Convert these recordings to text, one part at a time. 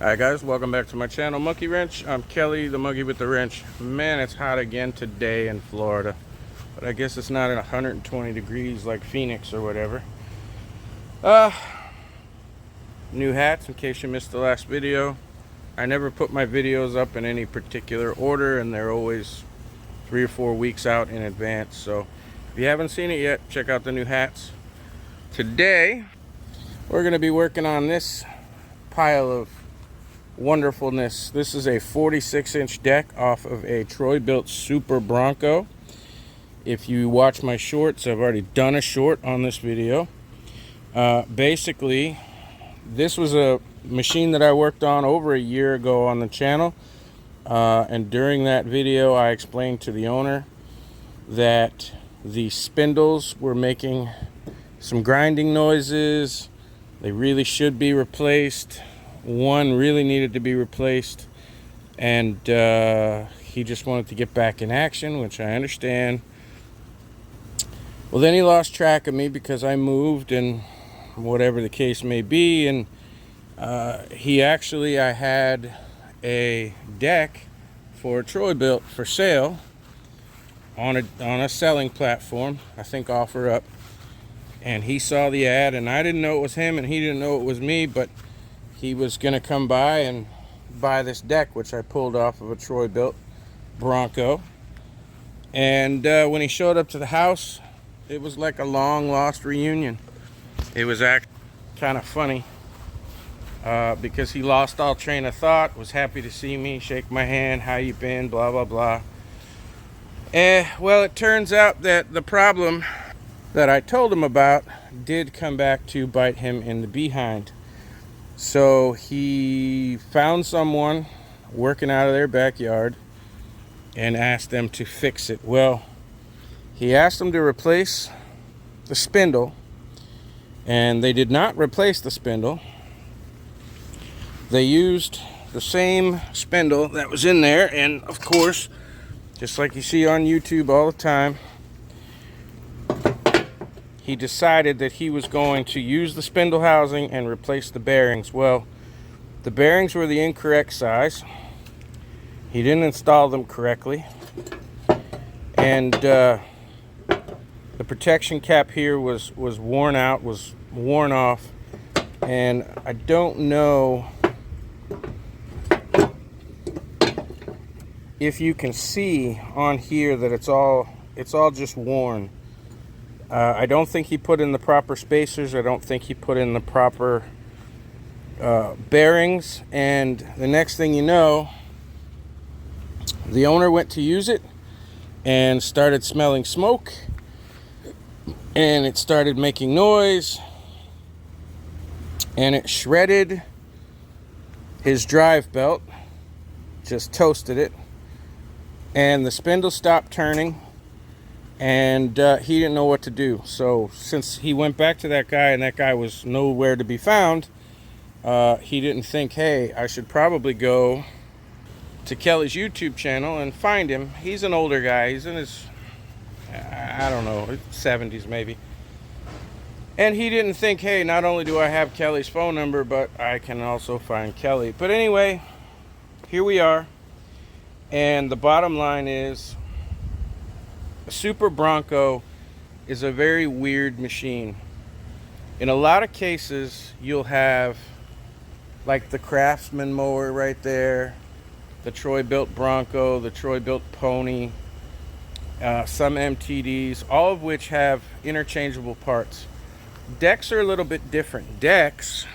Alright guys, welcome back to my channel, Monkey Wrench. I'm Kelly, the monkey with the wrench. Man, it's hot again today in Florida. But I guess it's not at 120 degrees like Phoenix or whatever. New hats, in case you missed the last video. I never put my videos up in any particular order, and they're always 3 or 4 weeks out in advance. So if you haven't seen it yet, check out the new hats. Today, we're going to be working on this pile of wonderfulness. This is a 46-inch deck off of a Bilt Super Bronco. If you watch my shorts, I've already done a short on this video. Basically, this was a machine that I worked on over a year ago on the channel, and during that video I explained to the owner that the spindles were making some grinding noises. They really should be replaced. One really needed to be replaced, and he just wanted to get back in action, which I understand. Well, then he lost track of me because I moved and whatever the case may be, and I had a deck for Bilt for sale on a selling platform, I think OfferUp, and he saw the ad, and I didn't know it was him and he didn't know it was me, but he was going to come by and buy this deck, which I pulled off of a Bilt Bronco. And when he showed up to the house, it was like a long lost reunion. It was kind of funny because he lost all train of thought, was happy to see me, shake my hand, how you been, blah, blah, blah. Well, it turns out that the problem that I told him about did come back to bite him in the behind. So he found someone working out of their backyard and asked them to fix it. Well, he asked them to replace the spindle, and they did not replace the spindle. They used the same spindle that was in there, and of course, just like you see on YouTube all the time, he decided that he was going to use the spindle housing and replace the bearings. Well, the bearings were the incorrect size. He didn't install them correctly. And the protection cap here was worn out, was worn off. And I don't know if you can see on here that it's all just worn. I don't think he put in the proper spacers. I don't think he put in the proper bearings. And the next thing you know, the owner went to use it and started smelling smoke. And it started making noise. And it shredded his drive belt. Just toasted it. And the spindle stopped turning. And he didn't know what to do. So since he went back to that guy and that guy was nowhere to be found, he didn't think, hey, I should probably go to Kelly's YouTube channel and find him. He's an older guy. He's in his, I don't know, 70s maybe. And he didn't think, hey, not only do I have Kelly's phone number, but I can also find Kelly. But anyway, here we are. And the bottom line is, a Super Bronco is a very weird machine. In a lot of cases, you'll have like the Craftsman mower right there, the Bilt Bronco, the Bilt Pony, some MTDs, all of which have interchangeable parts. Decks are a little bit different. Decks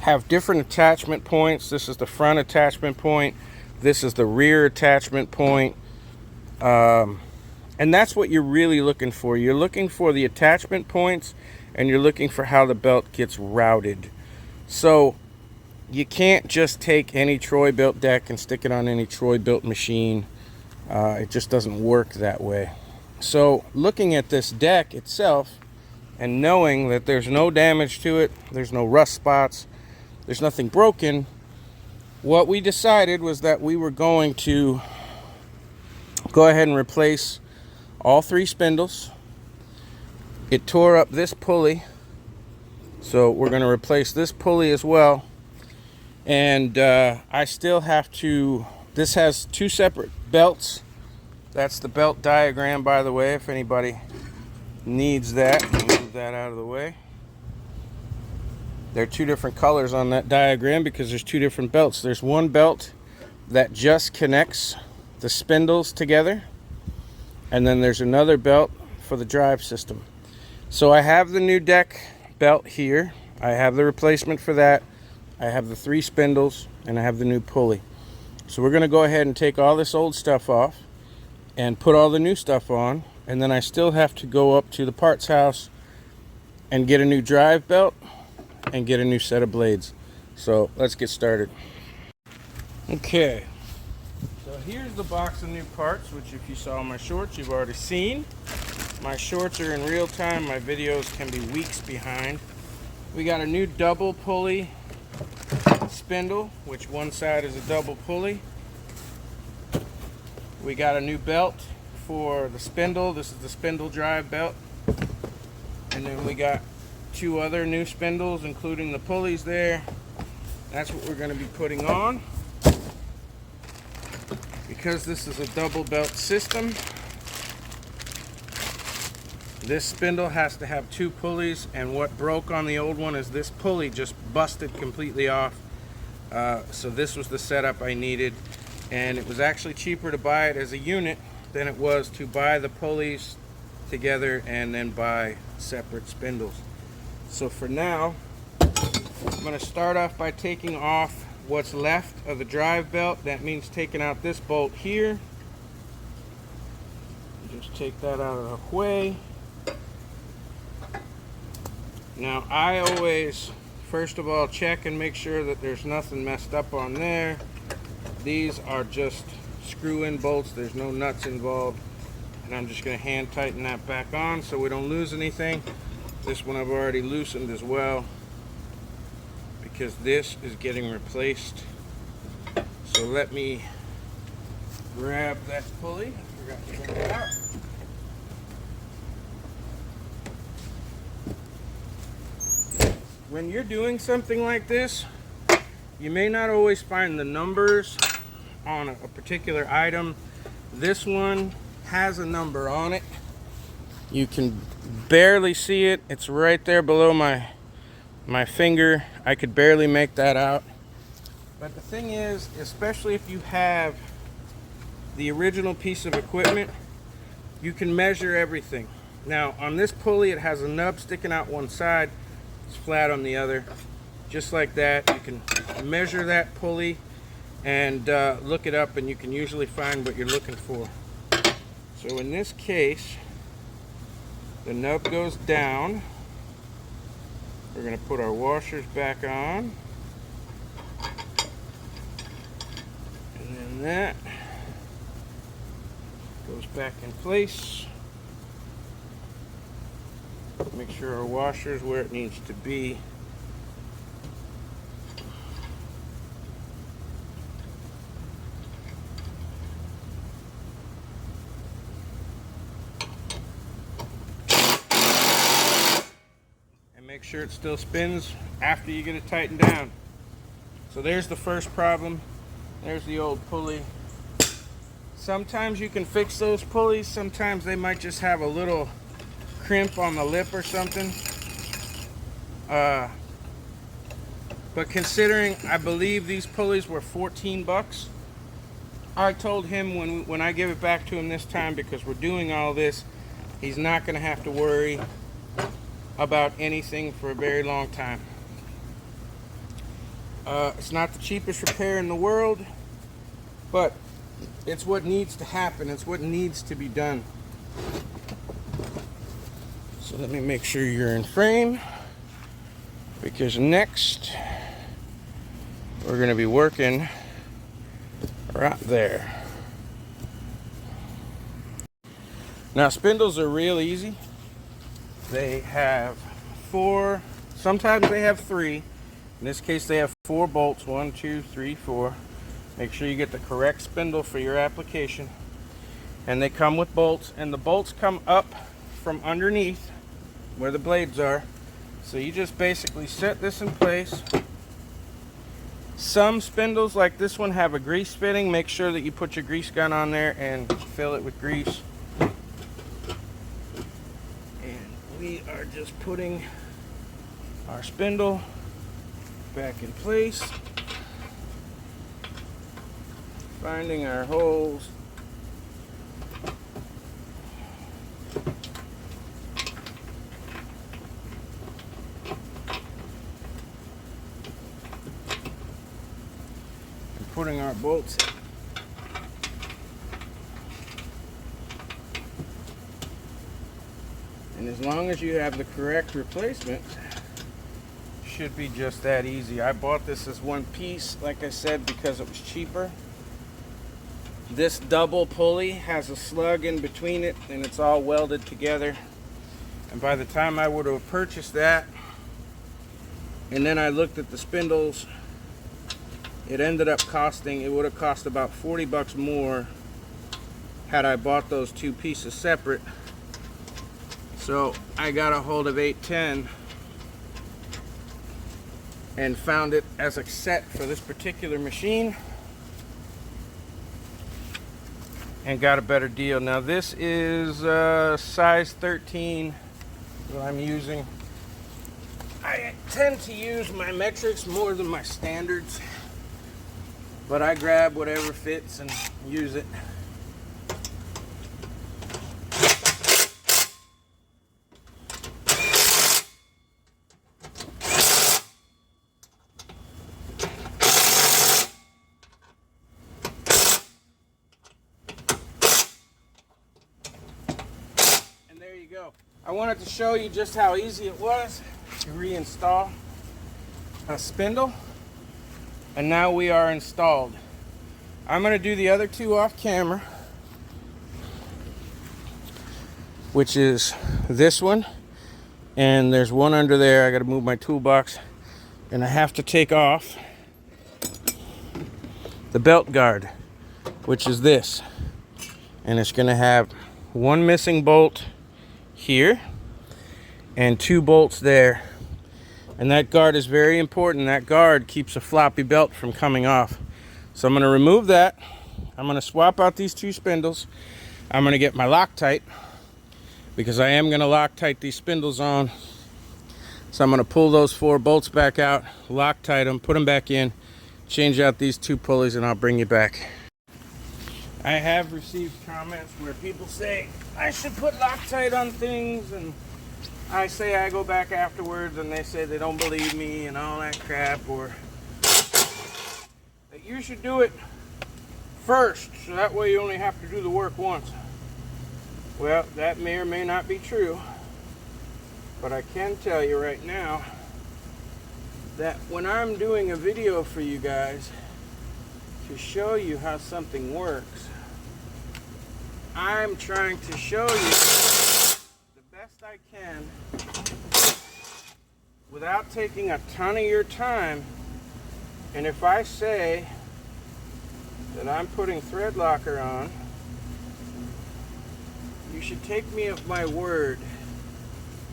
have different attachment points. This is the front attachment point. This is the rear attachment point. And that's what you're really looking for. You're looking for the attachment points, and you're looking for how the belt gets routed. So you can't just take any Bilt deck and stick it on any Bilt machine. It just doesn't work that way. So looking at this deck itself and knowing that there's no damage to it, there's no rust spots, there's nothing broken, what we decided was that we were going to go ahead and replace all 3 spindles. It tore up this pulley, so we're going to replace this pulley as well. And I still have to, this has two separate belts. That's the belt diagram, by the way, if anybody needs that. Move that out of the way. There are two different colors on that diagram because there's two different belts. There's one belt that just connects the spindles together, and then there's another belt for the drive system. So I have the new deck belt here. I have the replacement for that. I have the 3 spindles, and I have the new pulley. So we're going to go ahead and take all this old stuff off and put all the new stuff on, and then I still have to go up to the parts house and get a new drive belt and get a new set of blades. So let's get started. Okay, so here's the box of new parts, which if you saw my shorts, you've already seen. My shorts are in real time. My videos can be weeks behind. We got a new double pulley spindle, which one side is a double pulley. We got a new belt for the spindle. This is the spindle drive belt. And then we got 2 other new spindles, including the pulleys there. That's what we're going to be putting on. Because this is a double belt system, this spindle has to have 2 pulleys, and what broke on the old one is this pulley just busted completely off. So this was the setup I needed, and it was actually cheaper to buy it as a unit than it was to buy the pulleys together and then buy separate spindles. So for now, I'm going to start off by taking off what's left of the drive belt. That means taking out this bolt here. Just take that out of the way. Now I always, first of all, check and make sure that there's nothing messed up on there. These are just screw-in bolts. There's no nuts involved. And I'm just going to hand tighten that back on so we don't lose anything. This one I've already loosened as well, because this is getting replaced. So let me grab that pulley. I forgot to bring it out. When you're doing something like this, you may not always find the numbers on a particular item. This one has a number on it. You can barely see it. It's right there below my finger. I could barely make that out. But the thing is, especially if you have the original piece of equipment, you can measure everything. Now on this pulley, it has a nub sticking out one side, it's flat on the other. Just like that, you can measure that pulley and look it up, and you can usually find what you're looking for. So in this case, the nub goes down. We're going to put our washers back on. And then that goes back in place. Make sure our washer's where it needs to be. Make sure it still spins after you get it tightened down. So there's the first problem. There's the old pulley. Sometimes you can fix those pulleys. Sometimes they might just have a little crimp on the lip or something. But considering I believe these pulleys were 14 bucks, I told him when I give it back to him this time, because we're doing all this, he's not going to have to worry about anything for a very long time. It's not the cheapest repair in the world, but it's what needs to happen. It's what needs to be done. So let me make sure you're in frame, because next we're going to be working right there. Now spindles are real easy. They have 4, sometimes they have 3. In this case they have 4 bolts, 1, 2, 3, 4. Make sure you get the correct spindle for your application. And they come with bolts, and the bolts come up from underneath where the blades are. So you just basically set this in place, Some spindles like this one have a grease fitting. Make sure that you put your grease gun on there and fill it with grease. And we are just putting our spindle back in place, finding our holes. Putting our bolts in. And as long as you have the correct replacement, it should be just that easy. I bought this as one piece, like I said, because it was cheaper. This double pulley has a slug in between it, and it's all welded together. And by the time I would have purchased that, and then I looked at the spindles, it ended up costing, it would have cost about 40 bucks more had I bought those two pieces separate. So I got a hold of 810 and found it as a set for this particular machine and got a better deal. Now this is size 13 that I'm using. I tend to use my metrics more than my standards, but I grab whatever fits and use it. And there you go. I wanted to show you just how easy it was to reinstall a spindle. And now we are installed. I'm going to do the other two off camera, which is this one, and there's one under there. I got to move my toolbox, and I have to take off the belt guard, which is this, and it's going to have one missing bolt here and two bolts there. And that guard is very important. That guard keeps a floppy belt from coming off. So I'm going to remove that. I'm going to swap out these two spindles. I'm going to get my Loctite, because I am going to Loctite these spindles on. So I'm going to pull those four bolts back out, Loctite them, put them back in, change out these two pulleys, and I'll bring you back. I have received comments where people say I should put Loctite on things, and I say I go back afterwards and they say they don't believe me and all that crap, or that you should do it first so that way you only have to do the work once. Well, that may or may not be true, but I can tell you right now that when I'm doing a video for you guys to show you how something works, I'm trying to show you best I can without taking a ton of your time. And if I say that I'm putting thread locker on, you should take me at my word,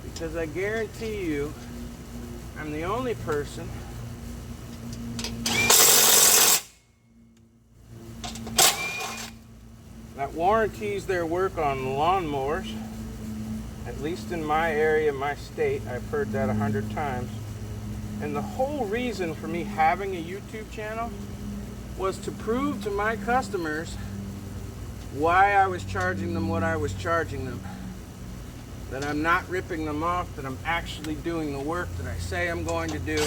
because I guarantee you I'm the only person that warranties their work on lawnmowers. At least in my area, my state, I've heard that 100 times. And the whole reason for me having a YouTube channel was to prove to my customers why I was charging them what I was charging them. That I'm not ripping them off, that I'm actually doing the work that I say I'm going to do.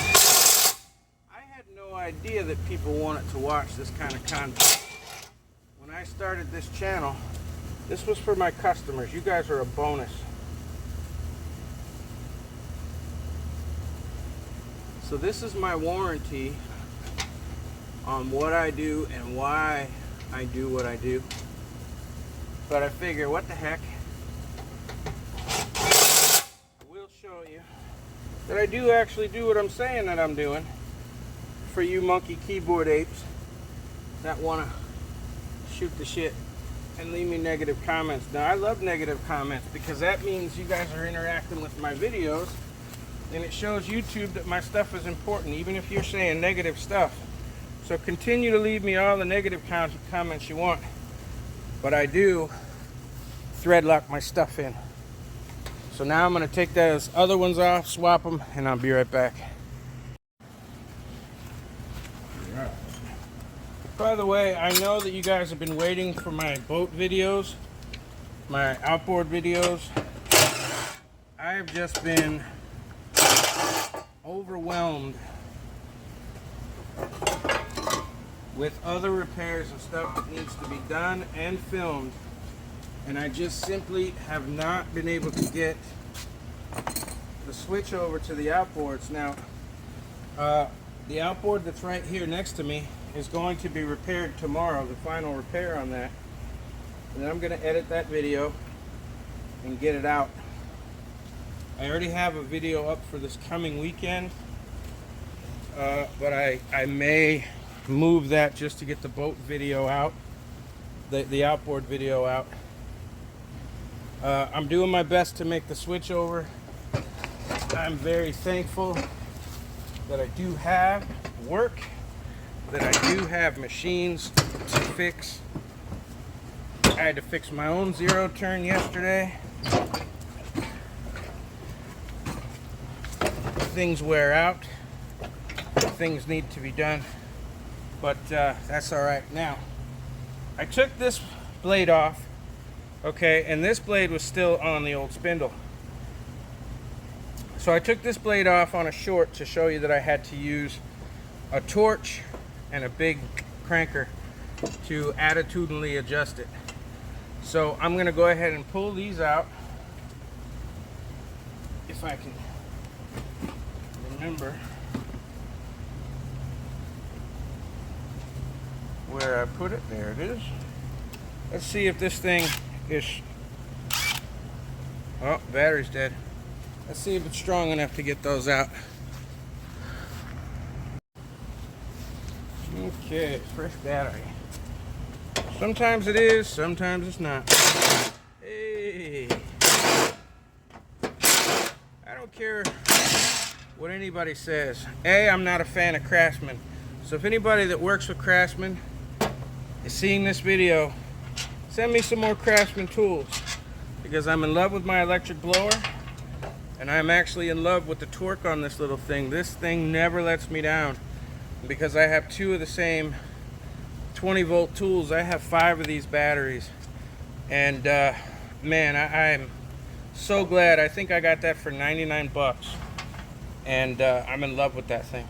I had no idea that people wanted to watch this kind of content. When I started this channel, this was for my customers. You guys are a bonus. So this is my warranty on what I do and why I do what I do. But I figure, what the heck? I will show you that I do actually do what I'm saying that I'm doing, for you monkey keyboard apes that want to shoot the shit and leave me negative comments. Now, I love negative comments because that means you guys are interacting with my videos, and it shows YouTube that my stuff is important. Even if you're saying negative stuff, So continue to leave me all the negative comments you want, but I do thread lock my stuff in. So now I'm going to take those other ones off, swap them, and I'll be right back. By the way, I know that you guys have been waiting for my boat videos, my outboard videos. I have just been overwhelmed with other repairs and stuff that needs to be done and filmed, and I just simply have not been able to get the switch over to the outboards. Now, the outboard that's right here next to me is going to be repaired tomorrow, the final repair on that. And then I'm going to edit that video and get it out. I already have a video up for this coming weekend, but I may move that just to get the boat video out, the outboard video out. I'm doing my best to make the switch over. I'm very thankful that I do have work, that I do have machines to fix. I had to fix my own zero turn yesterday. Things wear out, things need to be done, but that's all right. Now, I took this blade off, okay, and this blade was still on the old spindle. So I took this blade off on a short to show you that I had to use a torch and a big cranker to attitudinally adjust it. So I'm going to go ahead and pull these out, if I can remember where I put it. There it is. Let's see if this thing is... Oh, battery's dead. Let's see if it's strong enough to get those out. Okay, fresh battery. Sometimes it is, sometimes it's not. Hey, I don't care what anybody says. I'm not a fan of Craftsman. So if anybody that works with Craftsman is seeing this video, send me some more Craftsman tools, because I'm in love with my electric blower, and I'm actually in love with the torque on this little thing. This thing never lets me down, because I have two of the same 20-volt tools. I have 5 of these batteries, and man, I'm so glad. I think I got that for 99 bucks, and I'm in love with that thing.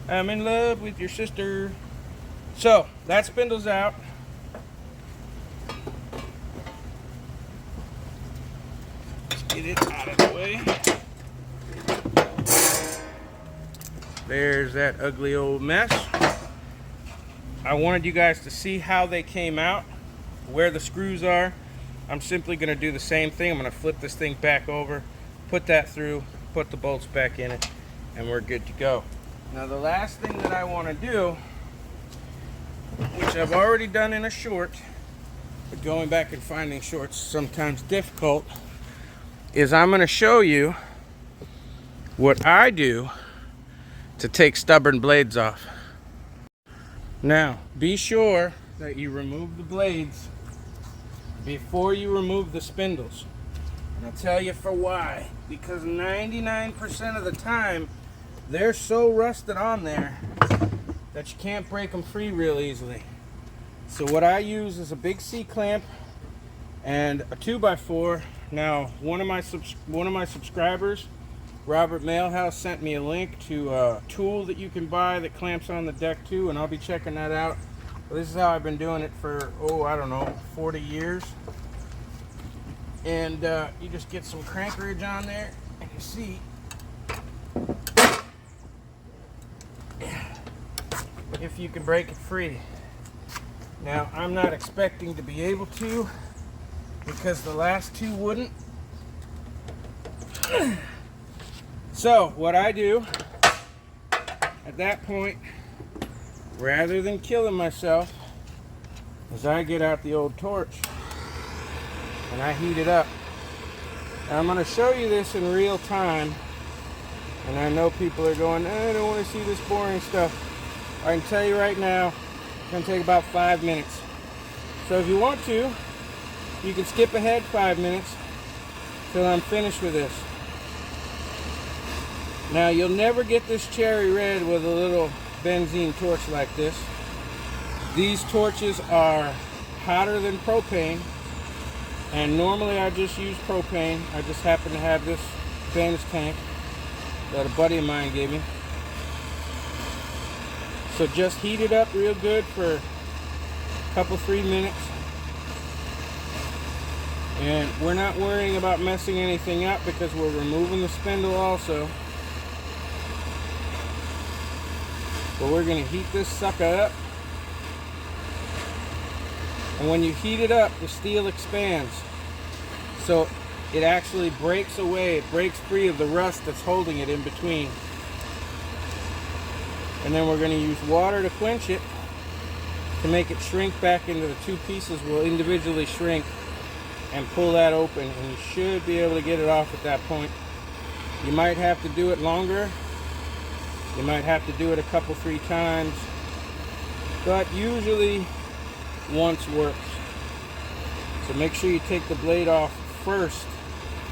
I'm in love with your sister. So that spindle's out. Let's get it out of the way. There's that ugly old mess. I wanted you guys to see how they came out, where the screws are. I'm simply going to do the same thing. I'm going to flip this thing back over, put that through, put the bolts back in it, and we're good to go. Now the last thing that I want to do, which I've already done in a short, but going back and finding shorts is sometimes difficult, is I'm going to show you what I do to take stubborn blades off. Now, be sure that you remove the blades before you remove the spindles. And I'll tell you for why. Because 99% of the time, they're so rusted on there that you can't break them free real easily. So what I use is a big C-clamp and a 2x4. Now, one of my subscribers, Robert Mailhouse, sent me a link to a tool that you can buy that clamps on the deck too, and I'll be checking that out. Well, this is how I've been doing it for, I don't know, 40 years. And you just get some crankerage on there, and you see if you can break it free. Now, I'm not expecting to be able to, because the last two wouldn't. So what I do at that point, rather than killing myself, is I get out the old torch and I heat it up. Now, I'm going to show you this in real time, and I know people are going, I don't want to see this boring stuff. I can tell you right now, it's going to take about 5 minutes. So if you want to, you can skip ahead 5 minutes till I'm finished with this. Now you'll never get this cherry red with a little benzene torch like this. These torches are hotter than propane, and normally I just use propane. I just happen to have this Ben's tank that a buddy of mine gave me. So just heat it up real good for a couple, 3 minutes. And we're not worrying about messing anything up because we're removing the spindle also. But we're going to heat this sucker up. And when you heat it up, the steel expands. So it actually breaks away. It breaks free of the rust that's holding it in between. And then we're going to use water to quench it to make it shrink back into the two pieces. Will individually shrink and pull that open, and you should be able to get it off at that point. You might have to do it longer. You might have to do it a couple, 3 times, but usually once works. So make sure you take the blade off first,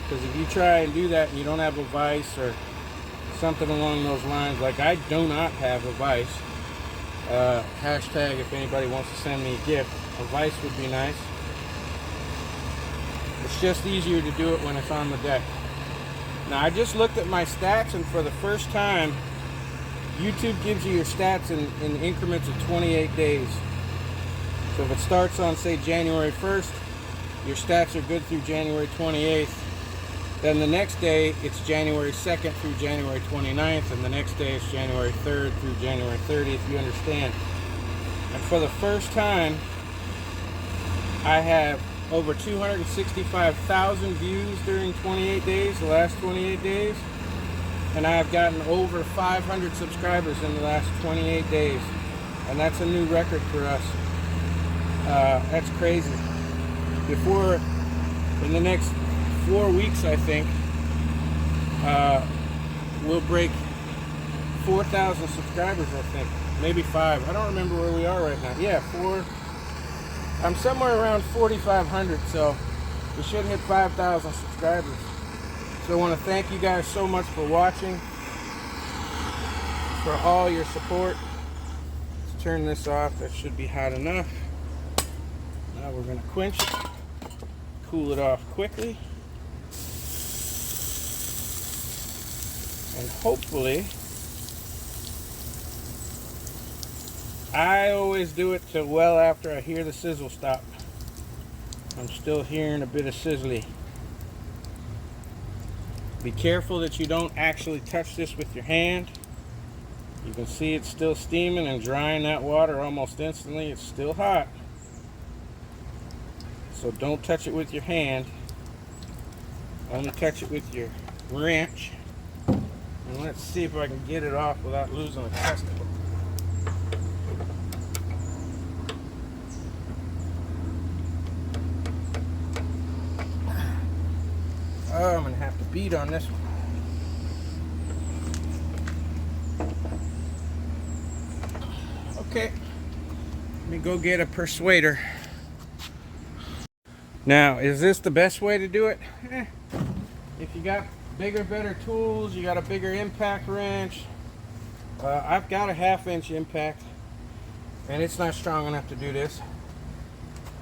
because if you try and do that and you don't have a vise or something along those lines, like I do not have a vise, hashtag if anybody wants to send me a gift, a vise would be nice. It's just easier to do it when it's on the deck. Now I just looked at my stats, and for the first time, YouTube gives you your stats in increments of 28 days. So if it starts on, say, January 1st, your stats are good through January 28th. Then the next day, it's January 2nd through January 29th, and the next day it's January 3rd through January 30th, you understand. And for the first time, I have over 265,000 views during 28 days, the last 28 days. And I have gotten over 500 subscribers in the last 28 days. And that's a new record for us. That's crazy. Before, in the next 4 weeks, I think, we'll break 4,000 subscribers, I think. Maybe 5. I don't remember where we are right now. Yeah, 4. I'm somewhere around 4,500, so we should hit 5,000 subscribers. So I want to thank you guys so much for watching, for all your support. Let's turn this off. That should be hot enough. Now we're going to quench it, cool it off quickly, and hopefully, I always do it till well after I hear the sizzle stop. I'm still hearing a bit of sizzly. Be careful that you don't actually touch this with your hand. You can see it's still steaming and drying that water almost instantly. It's still hot. So don't touch it with your hand. Only touch it with your wrench. And let's see if I can get it off without losing a testicle. Oh, I'm going to have to beat on this one. Okay, let me go get a persuader. Now, is this the best way to do it? If you got bigger, better tools, you got a bigger impact wrench. I've got a 1/2 inch impact, and it's not strong enough to do this.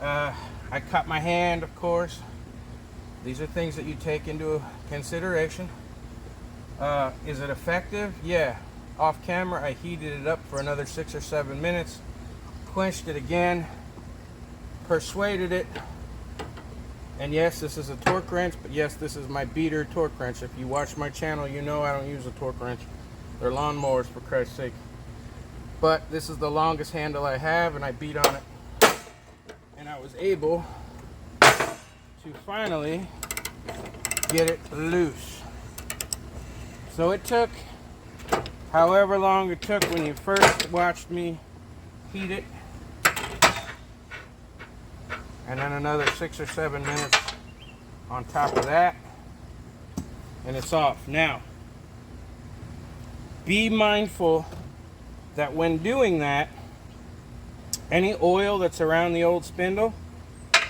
I cut my hand, of course. These are things that you take into consideration. Is it effective? Yeah. Off camera, I heated it up for another 6 or 7 minutes, quenched it again, persuaded it, and yes, this is a torque wrench, but yes, this is my beater torque wrench. If you watch my channel, you know I don't use a torque wrench. They're lawnmowers, for Christ's sake. But this is the longest handle I have, and I beat on it, and I was able to finally get it loose. So it took however long it took when you first watched me heat it, and then another 6 or 7 minutes on top of that, and it's off. Now, be mindful that when doing that, any oil that's around the old spindle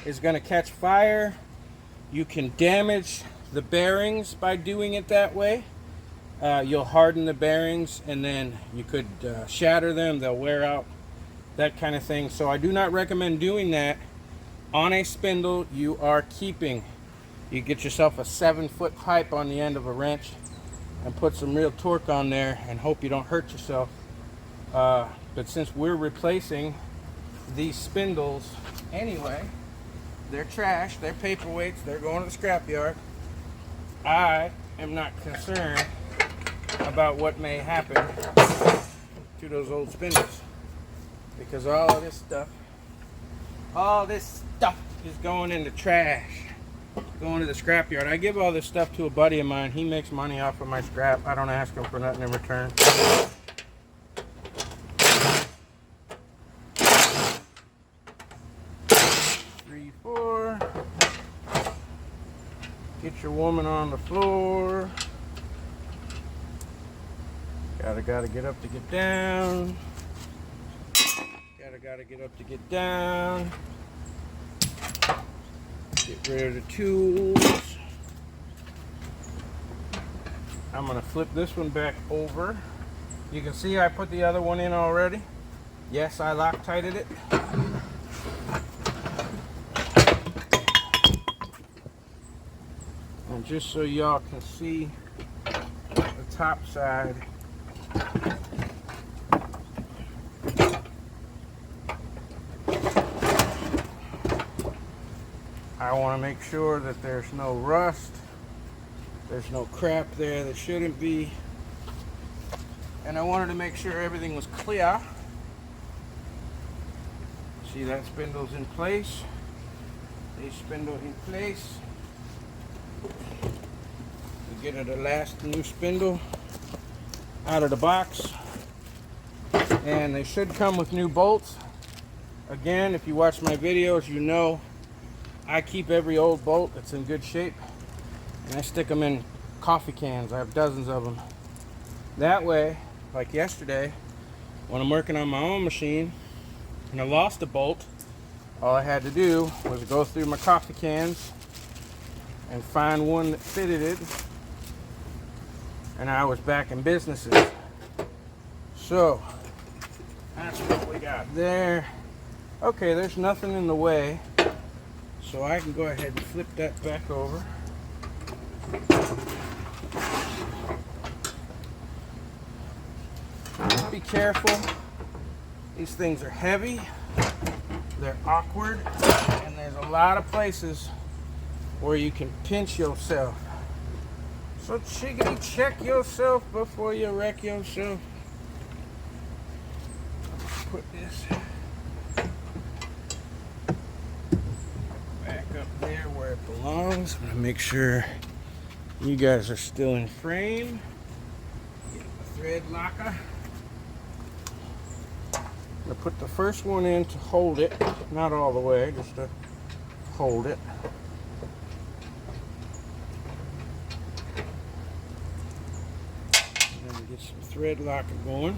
is going to catch fire. You can damage the bearings by doing it that way. You'll harden the bearings, and then you could shatter them. They'll wear out, that kind of thing. So I do not recommend doing that on a spindle you are keeping. You get yourself a 7-foot pipe on the end of a wrench and put some real torque on there and hope you don't hurt yourself. But since we're replacing these spindles anyway, they're trash, they're paperweights, they're going to the scrapyard. I am not concerned about what may happen to those old spindles, because all this stuff is going in the trash, going to the scrapyard. I give all this stuff to a buddy of mine. He makes money off of my scrap. I don't ask him for nothing in return. 3, 4. Get your woman on the floor. Gotta get up to get down. Gotta get up to get down. Get rid of the tools. I'm gonna flip this one back over. You can see I put the other one in already. Yes, I Loctited it. And just so y'all can see the top side, I want to make sure that there's no rust, there's no crap there that shouldn't be, and I wanted to make sure everything was clear. See, that spindle's in place, this spindle in place. We get the last new spindle out of the box, and they should come with new bolts. Again, if you watch my videos, you know I keep every old bolt that's in good shape, and I stick them in coffee cans. I have dozens of them. That way, like yesterday, when I'm working on my own machine and I lost a bolt, all I had to do was go through my coffee cans and find one that fitted it, and I was back in businesses. So that's what we got there. Okay, there's nothing in the way, so I can go ahead and flip that back over. Be careful. These things are heavy, they're awkward, and there's a lot of places where you can pinch yourself. So chickadee, check yourself before you wreck yourself. Put this back up there where it belongs. I'm gonna make sure you guys are still in frame. Get the thread locker. I'm gonna put the first one in to hold it, not all the way, just to hold it. Get some thread locker going.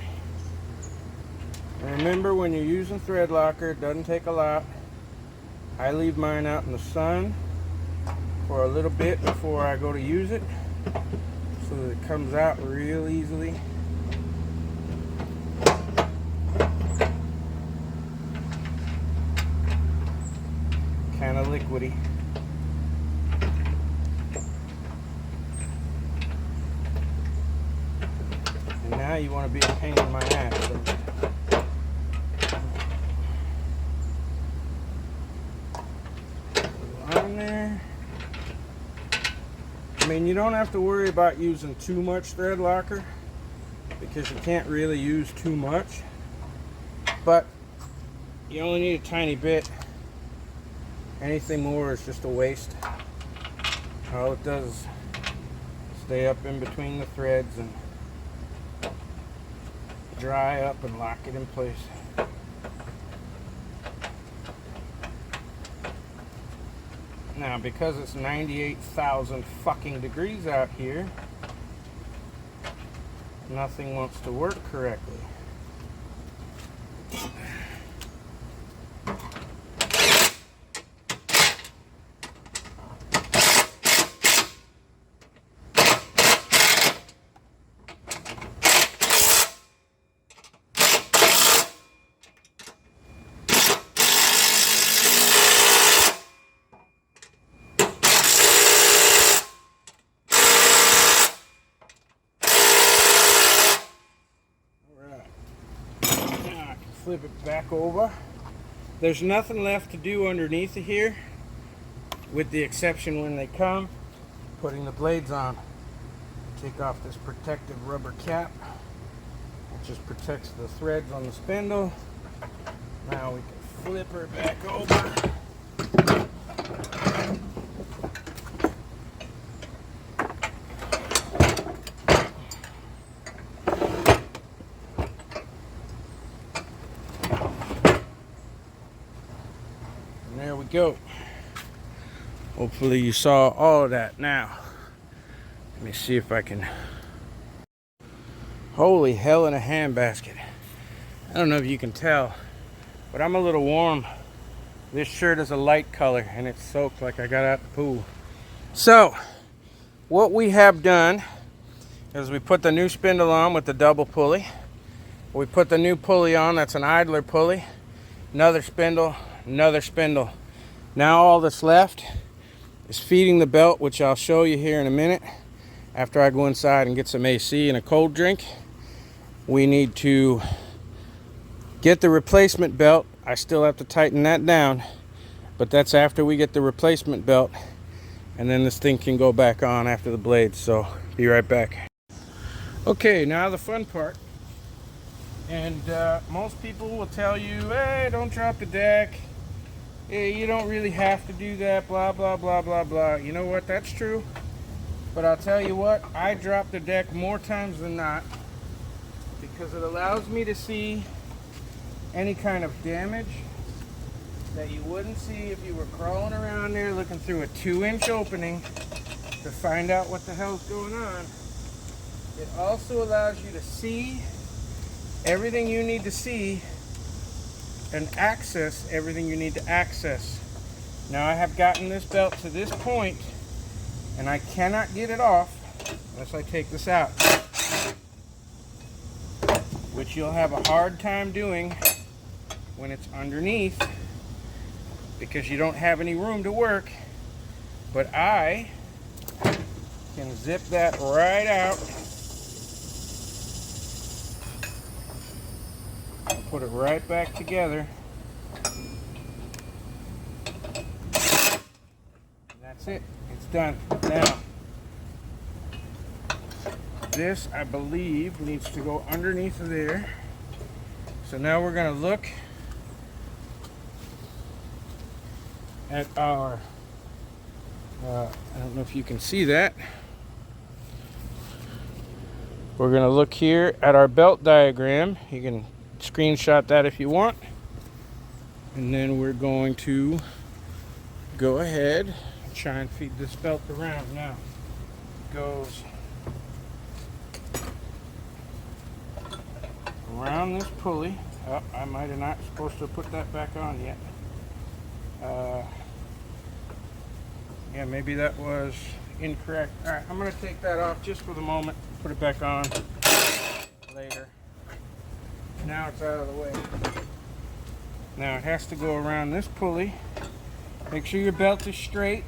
And remember, when you're using thread locker, it doesn't take a lot. I leave mine out in the sun for a little bit before I go to use it, so that it comes out real easily. Kind of liquidy. Now you want to be a pain in my ass. On there. I mean, you don't have to worry about using too much thread locker, because you can't really use too much, but you only need a tiny bit. Anything more is just a waste. All it does is stay up in between the threads and dry up and lock it in place. Now, because it's 98,000 fucking degrees out here, nothing wants to work correctly. flip it back over. There's nothing left to do underneath of here, with the exception when they come, putting the blades on. Take off this protective rubber cap. It just protects the threads on the spindle. Now we can flip her back over. And there we go. Hopefully you saw all of that. Now, let me see if I can. Holy hell in a handbasket. I don't know if you can tell, but I'm a little warm. This shirt is a light color and it's soaked like I got out the pool. So, what we have done is we put the new spindle on with the double pulley. We put the new pulley on, that's an idler pulley. Another spindle, another spindle. Now all that's left is feeding the belt, which I'll show you here in a minute. After I go inside and get some AC and a cold drink, we need to get the replacement belt. I still have to tighten that down, but that's after we get the replacement belt, and then this thing can go back on after the blades. So be right back. Okay, now the fun part. And most people will tell you, hey, don't drop the deck. Hey, you don't really have to do that, blah, blah, blah, blah, blah. You know what? That's true. But I'll tell you what, I drop the deck more times than not because it allows me to see any kind of damage that you wouldn't see if you were crawling around there looking through a 2-inch opening to find out what the hell's going on. It also allows you to see everything you need to see and access everything you need to access. Now I have gotten this belt to this point and I cannot get it off unless I take this out, which you'll have a hard time doing when it's underneath because you don't have any room to work. But I can zip that right out and put it right back together. And that's it. It's done. Now, this, I believe, needs to go underneath of there. So now we're going to look at our, I don't know if you can see that. We're going to look here at our belt diagram. You can screenshot that if you want. And then we're going to go ahead and try and feed this belt around. Now, it goes around this pulley. Oh, I might have not supposed to put that back on yet. Yeah, maybe that was incorrect. All right, I'm going to take that off just for the moment. Put it back on later. Now it's out of the way. Now it has to go around this pulley. Make sure your belt is straight.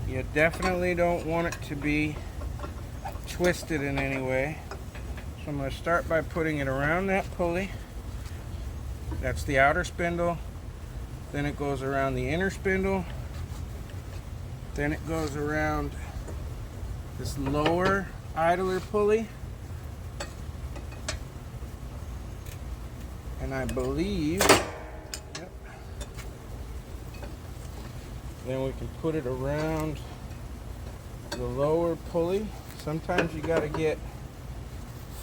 You definitely don't want it to be twisted in any way. So I'm going to start by putting it around that pulley. That's the outer spindle. Then it goes around the inner spindle. Then it goes around this lower idler pulley. And I believe, yep. Then we can put it around the lower pulley. Sometimes you got to get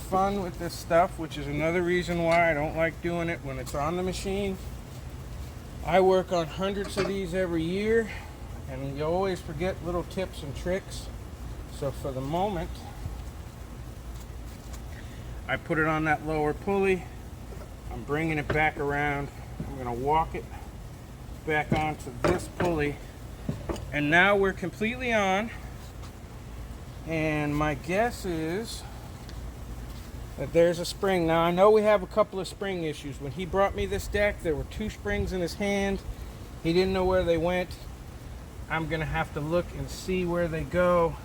fun with this stuff, which is another reason why I don't like doing it when it's on the machine. I work on hundreds of these every year, and you always forget little tips and tricks. So for the moment, I put it on that lower pulley. I'm bringing it back around. I'm going to walk it back onto this pulley. And now we're completely on. And my guess is that there's a spring. Now I know we have a couple of spring issues. When he brought me this deck, there were 2 springs in his hand. He didn't know where they went. I'm going to have to look and see where they go.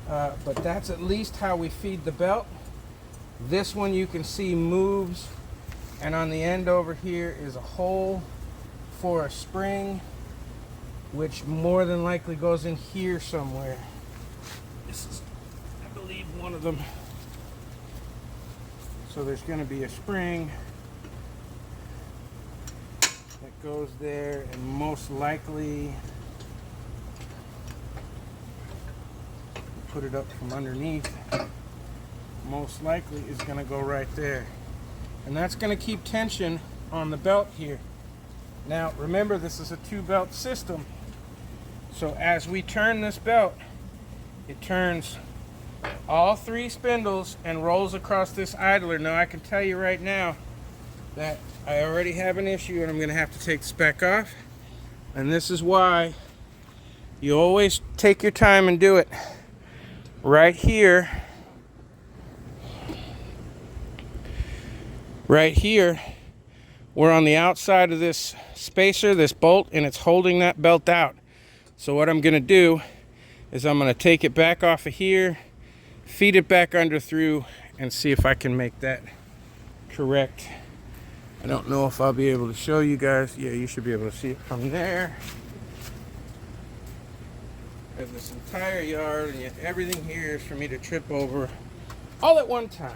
But that's at least how we feed the belt. This one you can see moves And on the end over here is a hole for a spring, which more than likely goes in here somewhere. This is, I believe, one of them. So there's going to be a spring that goes there, and most likely put it up from underneath, most likely is going to go right there. And that's going to keep tension on the belt here. Now remember, this is a 2-belt system, so as we turn this belt, it turns all 3 spindles and rolls across this idler. Now I can tell you right now that I already have an issue, and I'm going to have to take this back off. And this is why you always take your time and do it. Right here, we're on the outside of this spacer, this bolt, and it's holding that belt out. So what I'm going to do is I'm going to take it back off of here, feed it back under through, and see if I can make that correct. I don't know if I'll be able to show you guys. Yeah, you should be able to see it from there. I have this entire yard, and yet everything here is for me to trip over all at one time.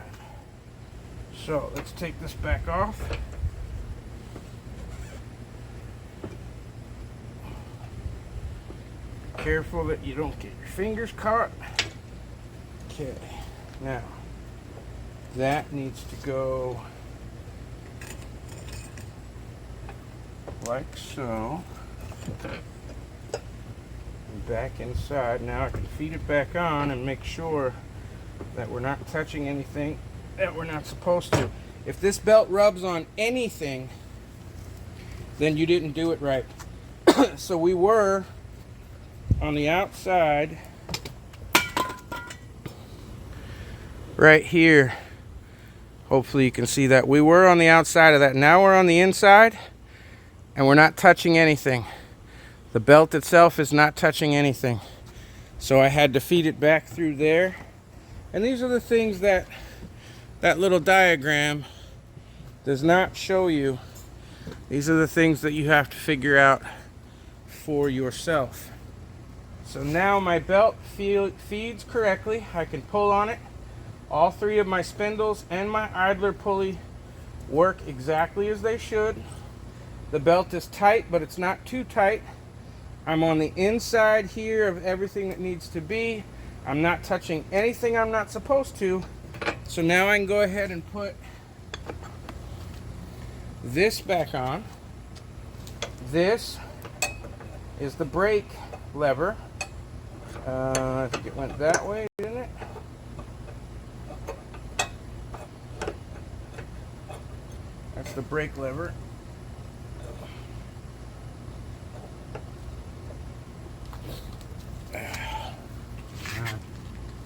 So let's take this back off. Careful that you don't get your fingers caught. Okay, now that needs to go like so. And back inside. Now I can feed it back on and make sure that we're not touching anything that we're not supposed to. If this belt rubs on anything, then you didn't do it right. So we were on the outside right here. Hopefully you can see that. We were on the outside of that. Now we're on the inside, and we're not touching anything. The belt itself is not touching anything. So I had to feed it back through there. And these are the things that that little diagram does not show you. These are the things that you have to figure out for yourself. So now my belt feeds correctly. I can pull on it. All 3 of my spindles and my idler pulley work exactly as they should. The belt is tight, but it's not too tight. I'm on the inside here of everything that needs to be. I'm not touching anything I'm not supposed to. So now I can go ahead and put this back on. This is the brake lever. I think it went that way, didn't it? That's the brake lever.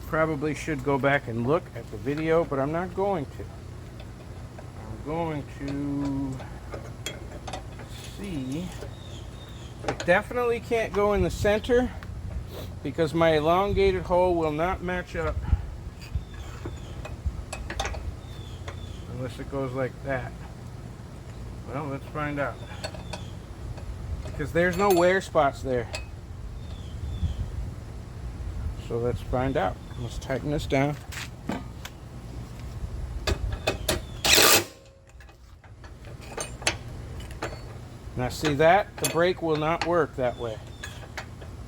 Probably should go back and look at the video, but I'm not going to. I'm going to see. It definitely can't go in the center because my elongated hole will not match up unless it goes like that. Well, let's find out. Because there's no wear spots there. So let's find out. Let's tighten this down. Now see that? The brake will not work that way.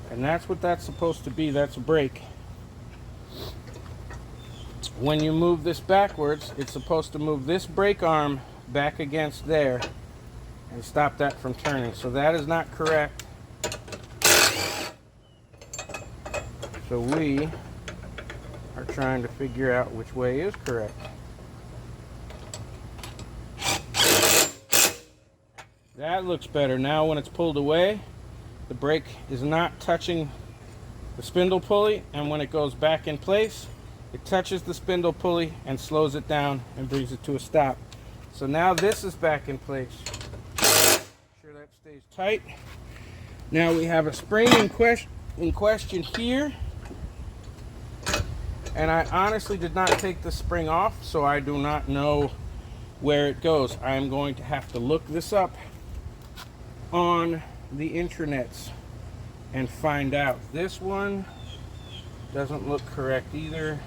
And that's what that's supposed to be. That's a brake. When you move this backwards, it's supposed to move this brake arm back against there and stop that from turning. So that is not correct. So we are trying to figure out which way is correct. That looks better. Now when it's pulled away, the brake is not touching the spindle pulley, and when it goes back in place, it touches the spindle pulley and slows it down and brings it to a stop. So now this is back in place. Make sure that stays tight. Now we have a spring in question here. And I honestly did not take the spring off, so I do not know where it goes. I'm going to have to look this up on the intranets and find out. This one doesn't look correct either.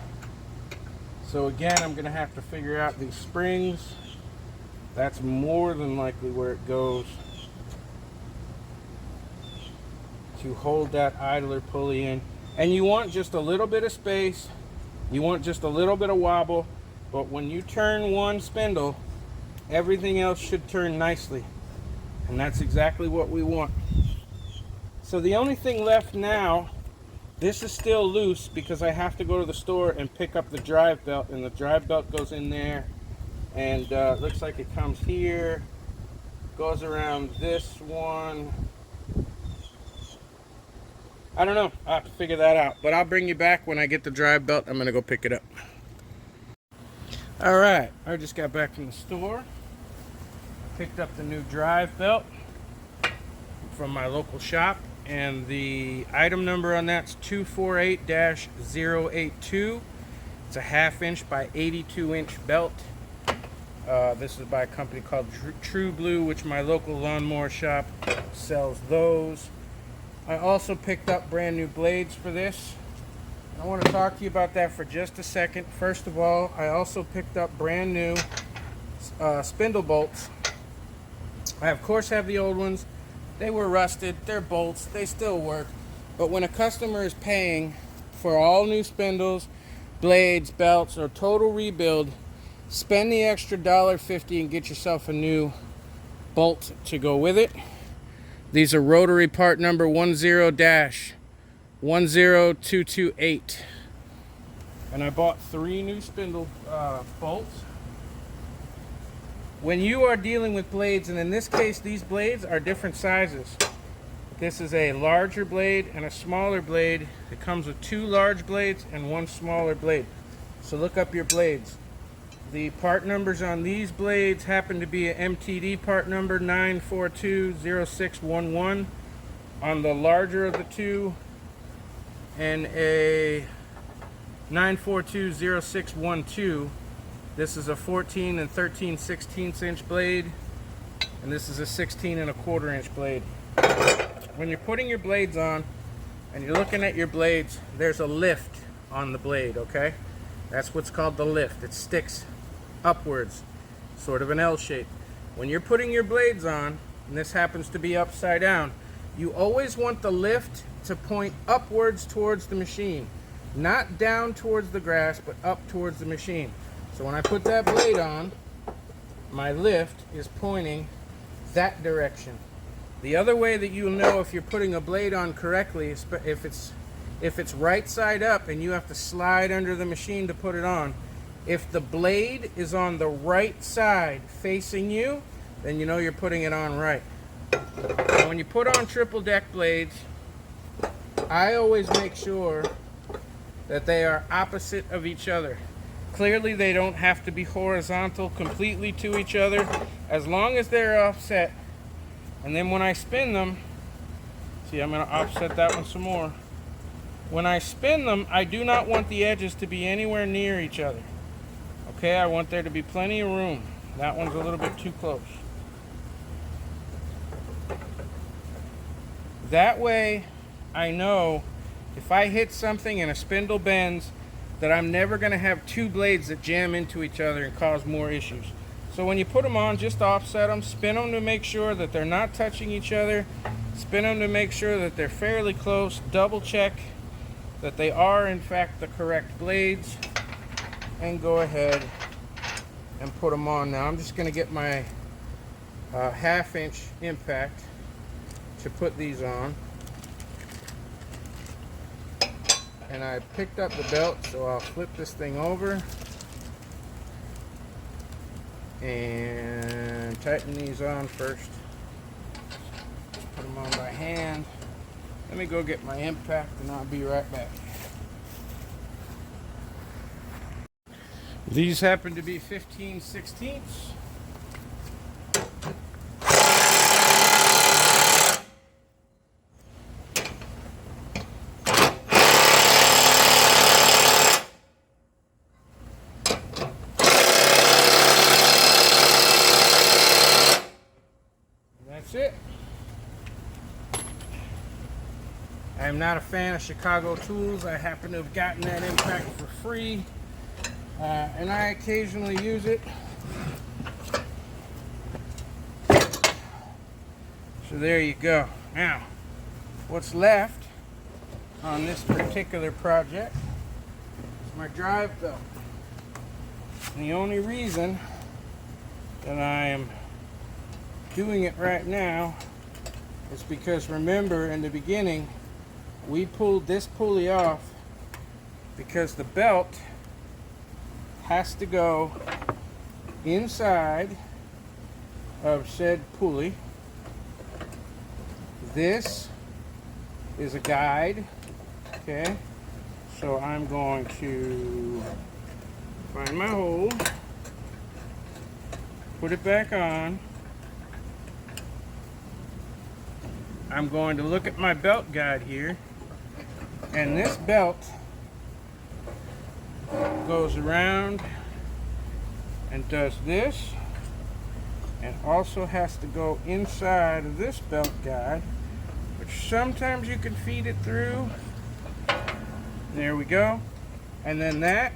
So again, I'm going to have to figure out these springs. That's more than likely where it goes to hold that idler pulley in. And you want just a little bit of space. You want just a little bit of wobble. But when you turn one spindle, everything else should turn nicely. And that's exactly what we want. So the only thing left now, this is still loose because I have to go to the store and pick up the drive belt, and the drive belt goes in there, and it looks like it comes here, goes around this one. I don't know, I'll have to figure that out, but I'll bring you back when I get the drive belt. I'm gonna go pick it up. All right, I just got back from the store, picked up the new drive belt from my local shop, and the item number on that's 248-082. It's a 1/2 inch by 82 inch belt. This is by a company called True Blue, which my local lawnmower shop sells those. I also picked up brand new blades for this. I want to talk to you about that for just a second. First of all, I also picked up brand new spindle bolts. I of course have the old ones. They were rusted, they're bolts, they still work. But when a customer is paying for all new spindles, blades, belts, or total rebuild, spend the extra $1.50 and get yourself a new bolt to go with it. These are rotary part number 10-10228. And I bought 3 new spindle bolts. When you are dealing with blades, and in this case these blades are different sizes. This is a larger blade and a smaller blade. It comes with 2 large blades and 1 smaller blade. So look up your blades. The part numbers on these blades happen to be a MTD part number 9420611 on the larger of the 2, and a 9420612. This is a 14 and 13/16 inch blade, and this is a 16 and a 1/4 inch blade. When you're putting your blades on and you're looking at your blades, there's a lift on the blade, okay? That's what's called the lift. It sticks upwards, sort of an L shape. When you're putting your blades on, and this happens to be upside down, you always want the lift to point upwards towards the machine. Not down towards the grass, but up towards the machine. So when I put that blade on, my lift is pointing that direction. The other way that you'll know if you're putting a blade on correctly is if it's right side up and you have to slide under the machine to put it on. If the blade is on the right side facing you, then you know you're putting it on right. Now, when you put on triple deck blades, I always make sure that they are opposite of each other. Clearly they don't have to be horizontal completely to each other, as long as they're offset. And then when I spin them, see, I'm going to offset that one some more. When I spin them, I do not want the edges to be anywhere near each other. Okay, I want there to be plenty of room. That one's a little bit too close. That way I know if I hit something and a spindle bends, that I'm never going to have 2 blades that jam into each other and cause more issues. So when you put them on, just offset them, spin them to make sure that they're not touching each other, spin them to make sure that they're fairly close, double check that they are in fact the correct blades, and go ahead and put them on. Now I'm just going to get my 1/2 inch impact to put these on. And I picked up the belt, so I'll flip this thing over and tighten these on first. Just put them on by hand. Let me go get my impact and I'll be right back. These happen to be 15/16. that's it. I'm not a fan of Chicago tools. I happen to have gotten that impact for free, and I occasionally use it. So there you go. Now, what's left on this particular project is my drive belt. And the only reason that I am doing it right now is because, remember, in the beginning we pulled this pulley off because the belt has to go inside of said pulley. This is a guide, okay? So I'm going to find my hole, put it back on. I'm going to look at my belt guide here, and this belt goes around and does this, and also has to go inside of this belt guide, which sometimes you can feed it through. There we go. And then that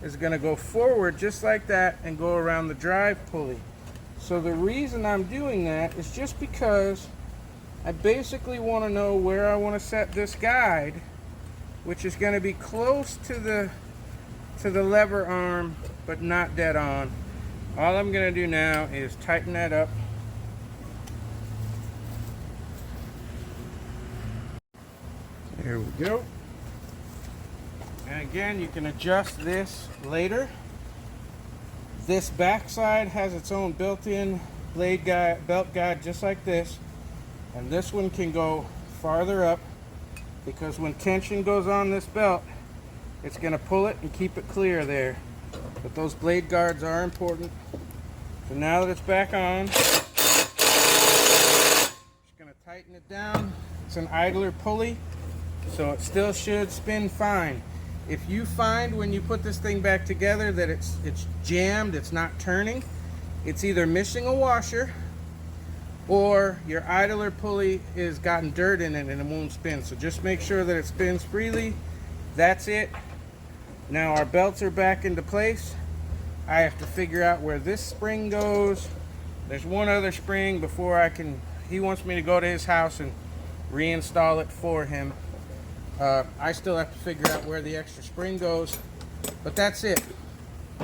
is going to go forward just like that and go around the drive pulley. So the reason I'm doing that is just because I basically want to know where I want to set this guide, which is going to be close to the lever arm, but not dead on. All I'm going to do now is tighten that up. There we go. And again, you can adjust this later. This backside has its own built-in blade guide, belt guide, just like this. And this one can go farther up, because when tension goes on this belt, it's going to pull it and keep it clear there. But those blade guards are important. So now that it's back on, just going to tighten it down. It's an idler pulley, so it still should spin fine. If you find when you put this thing back together that it's jammed, it's not turning, it's either missing a washer or your idler pulley has gotten dirt in it and it won't spin. So just make sure that it spins freely. That's it. Now our belts are back into place. I have to figure out where this spring goes. There's one other spring before I can, he wants me to go to his house and reinstall it for him. I still have to figure out where the extra spring goes, but that's it.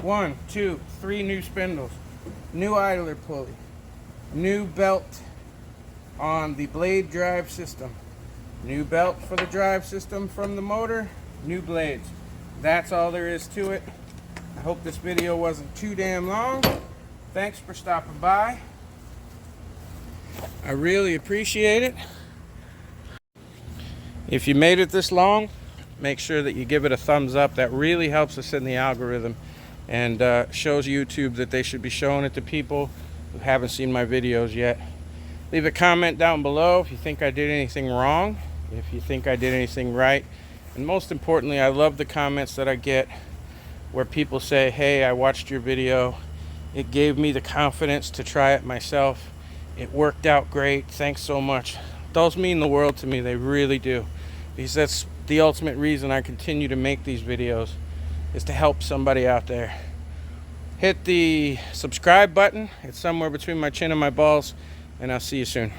1, 2, 3 new spindles, new idler pulley, new belt on the blade drive system, new belt for the drive system from the motor, new blades. That's all there is to it. I hope this video wasn't too damn long. Thanks for stopping by. I really appreciate it. If you made it this long, make sure that you give it a thumbs up. That really helps us in the algorithm and shows YouTube that they should be showing it to people who haven't seen my videos yet. Leave a comment down below if you think I did anything wrong, if you think I did anything right. And most importantly, I love the comments that I get where people say, hey, I watched your video. It gave me the confidence to try it myself. It worked out great. Thanks so much. Those mean the world to me. They really do. Because that's the ultimate reason I continue to make these videos, is to help somebody out there. Hit the subscribe button. It's somewhere between my chin and my balls, and I'll see you soon.